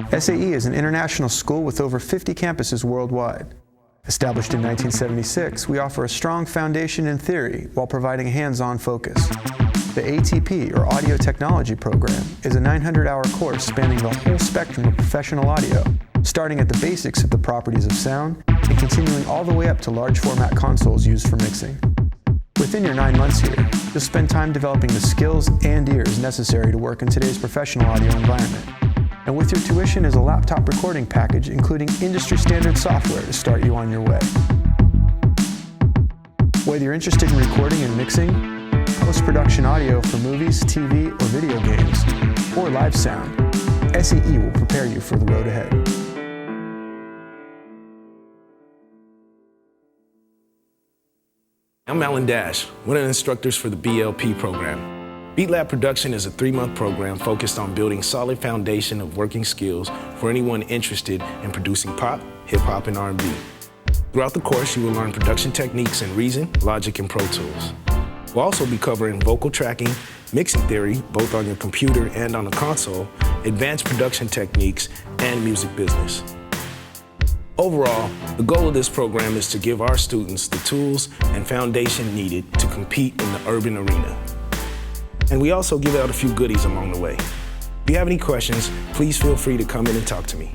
SAE is an international school with over 50 campuses worldwide. Established in 1976, we offer a strong foundation in theory while providing hands-on focus. The ATP, or Audio Technology program, is a 900-hour course spanning the whole spectrum of professional audio, starting at the basics of the properties of sound and continuing all the way up to large format consoles used for mixing. Within your 9 months here, you'll spend time developing the skills and ears necessary to work in today's professional audio environment. And with your tuition is a laptop recording package including industry-standard software to start you on your way. Whether you're interested in recording and mixing, post-production audio for movies, TV, or video games, or live sound, SAE will prepare you for the road ahead. I'm Alan Dash, one of the instructors for the BLP program. Beat Lab Production is a 3-month program focused on building solid foundation of working skills for anyone interested in producing pop, hip-hop, and R&B. Throughout the course, you will learn production techniques in Reason, Logic, and Pro Tools. We'll also be covering vocal tracking, mixing theory, both on your computer and on the console, advanced production techniques, and music business. Overall, the goal of this program is to give our students the tools and foundation needed to compete in the urban arena. And we also give out a few goodies along the way. If you have any questions, please feel free to come in and talk to me.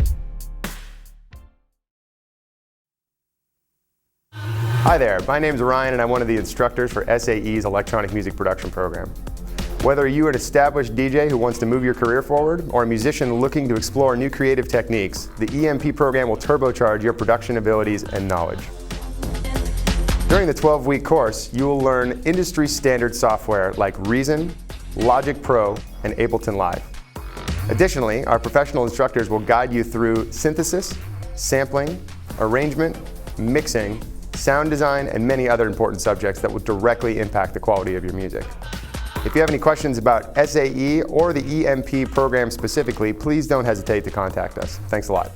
Hi there, my name's Ryan and I'm one of the instructors for SAE's electronic music production program. Whether you're an established DJ who wants to move your career forward or a musician looking to explore new creative techniques, the EMP program will turbocharge your production abilities and knowledge. During the 12-week course, you will learn industry-standard software like Reason, Logic Pro, and Ableton Live. Additionally, our professional instructors will guide you through synthesis, sampling, arrangement, mixing, sound design, and many other important subjects that will directly impact the quality of your music. If you have any questions about SAE or the EMP program specifically, please don't hesitate to contact us. Thanks a lot.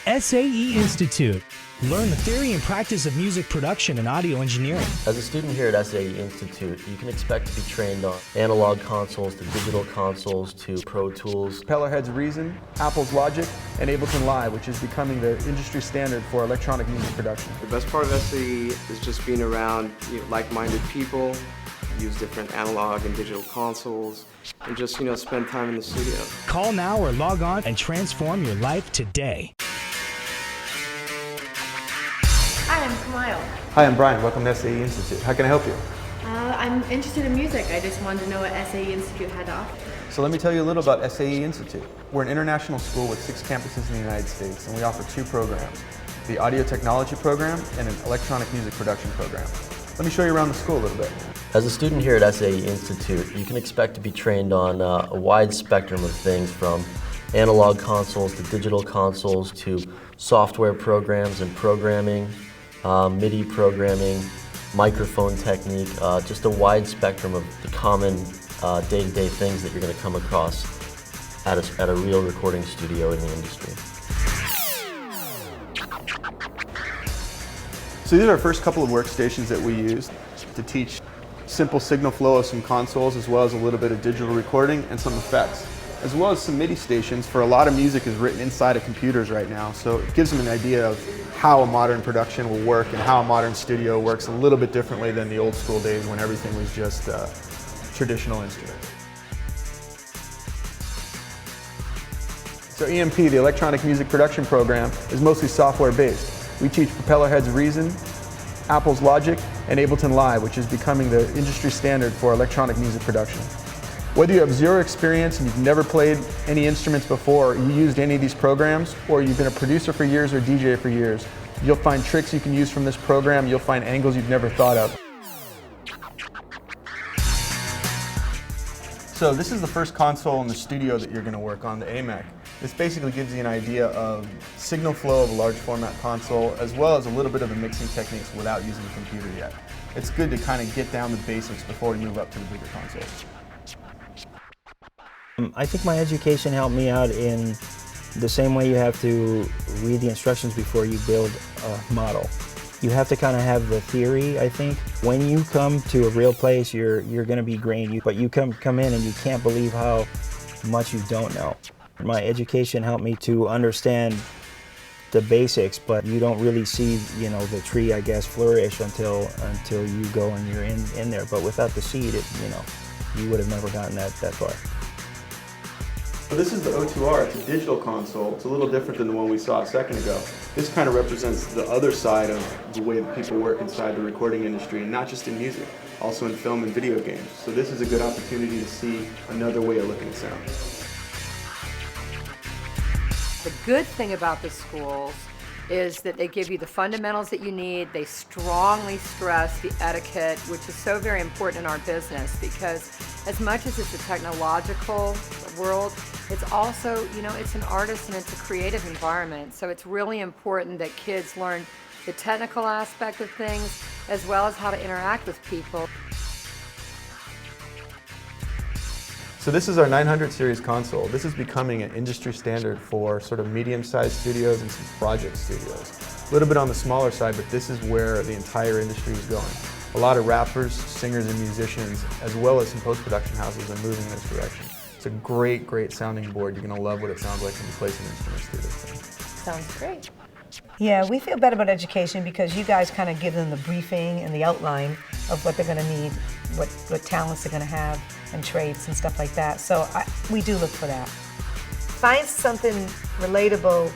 SAE Institute. Learn the theory and practice of music production and audio engineering. As a student here at SAE Institute, you can expect to be trained on analog consoles to digital consoles to Pro Tools. Propellerhead's Reason, Apple's Logic, and Ableton Live, which is becoming the industry standard for electronic music production. The best part of SAE is just being around like-minded people, use different analog and digital consoles, and just spend time in the studio. Call now or log on and transform your life today. Hi, I'm Kamile. Hi, I'm Brian. Welcome to SAE Institute. How can I help you? I'm interested in music. I just wanted to know what SAE Institute had to offer. So let me tell you a little about SAE Institute. We're an international school with 6 campuses in the United States, and we offer 2 programs, the Audio Technology program and an Electronic Music Production program. Let me show you around the school a little bit. As a student here at SAE Institute, you can expect to be trained on a wide spectrum of things from analog consoles to digital consoles to software programs and programming, MIDI programming, microphone technique, just a wide spectrum of the common day-to-day things that you're going to come across at a real recording studio in the industry. So these are our first couple of workstations that we use to teach simple signal flow of some consoles, as well as a little bit of digital recording and some effects, as well as some MIDI stations. For a lot of music is written inside of computers right now, so it gives them an idea of how a modern production will work and how a modern studio works a little bit differently than the old school days when everything was just traditional instruments. So EMP, the Electronic Music Production program, is mostly software based. We teach Propellerhead's Reason, Apple's Logic, and Ableton Live, which is becoming the industry standard for electronic music production. Whether you have 0 experience and you've never played any instruments before, or you used any of these programs, or you've been a producer for years or DJ for years, you'll find tricks you can use from this program, you'll find angles you've never thought of. So this is the first console in the studio that you're going to work on, the AMAC. This basically gives you an idea of signal flow of a large format console, as well as a little bit of the mixing techniques without using a computer yet. It's good to kind of get down the basics before we move up to the bigger consoles. I think my education helped me out in the same way you have to read the instructions before you build a model. You have to kind of have the theory, I think. When you come to a real place, you're going to be green, but you come in and you can't believe how much you don't know. My education helped me to understand the basics, but you don't really see, the tree, I guess, flourish until you go and you're in there. But without the seed, you would have never gotten that far. So this is the O2R. It's a digital console. It's a little different than the one we saw a second ago. This kind of represents the other side of the way that people work inside the recording industry, and not just in music, also in film and video games. So this is a good opportunity to see another way of looking at sound. The good thing about the schools is that they give you the fundamentals that you need. They strongly stress the etiquette, which is so very important in our business, because as much as it's a technological world, it's also, it's an artist and it's a creative environment. So it's really important that kids learn the technical aspect of things as well as how to interact with people. So this is our 900 series console. This is becoming an industry standard for sort of medium-sized studios and some project studios. A little bit on the smaller side, but this is where the entire industry is going. A lot of rappers, singers, and musicians, as well as some post-production houses, are moving in this direction. It's a great, great sounding board. You're going to love what it sounds like when you play some instruments through this thing. Sounds great. Yeah, we feel better about education because you guys kind of give them the briefing and the outline of what they're going to need, what talents they're going to have, and traits and stuff like that. So we do look for that. Find something relatable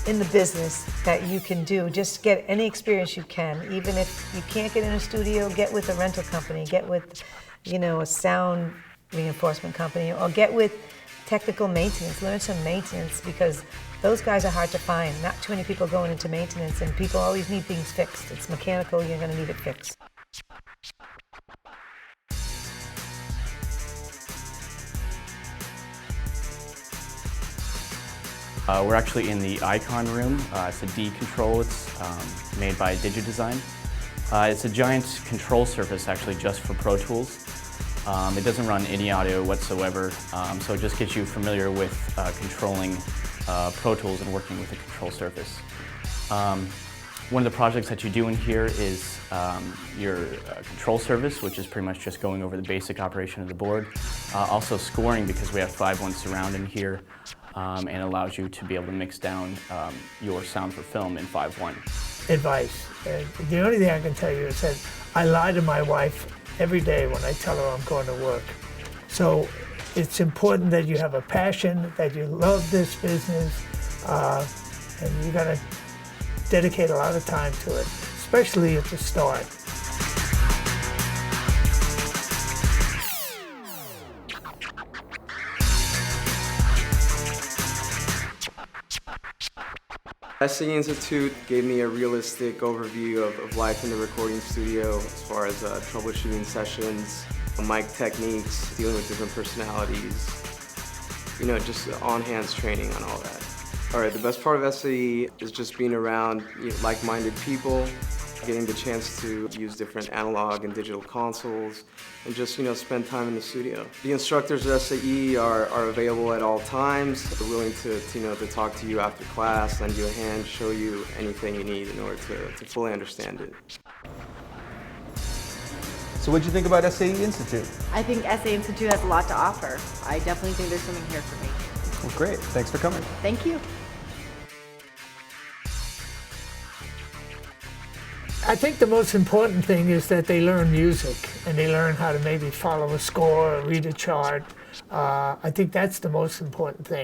in the business that you can do. Just get any experience you can. Even if you can't get in a studio, get with a rental company, get with, a sound reinforcement company, or get with technical maintenance. Learn some maintenance, because those guys are hard to find. Not too many people going into maintenance, and people always need things fixed. It's mechanical, you're going to need it fixed. We're actually in the Icon room. It's a D control. It's made by DigiDesign. It's a giant control surface actually just for Pro Tools. It doesn't run any audio whatsoever, so it just gets you familiar with controlling Pro Tools and working with a control surface. One of the projects that you do in here is your control surface, which is pretty much just going over the basic operation of the board. Also scoring, because we have 5/1 surround in here, and allows you to be able to mix down your sound for film in 5/1. Advice. The only thing I can tell you is that I lie to my wife every day when I tell her I'm going to work. So it's important that you have a passion, that you love this business, and you got to dedicate a lot of time to it, especially at the start. SAE Institute gave me a realistic overview of life in the recording studio as far as troubleshooting sessions, mic techniques, dealing with different personalities, just on-hands training on all that. All right, the best part of SAE is just being around like-minded people, getting the chance to use different analog and digital consoles, and just spend time in the studio. The instructors at SAE are available at all times. They're willing to talk to you after class, lend you a hand, show you anything you need in order to fully understand it. So what did you think about SAE Institute? I think SAE Institute has a lot to offer. I definitely think there's something here for me. Well, great. Thanks for coming. Thank you. I think the most important thing is that they learn music and they learn how to maybe follow a score or read a chart. I think that's the most important thing.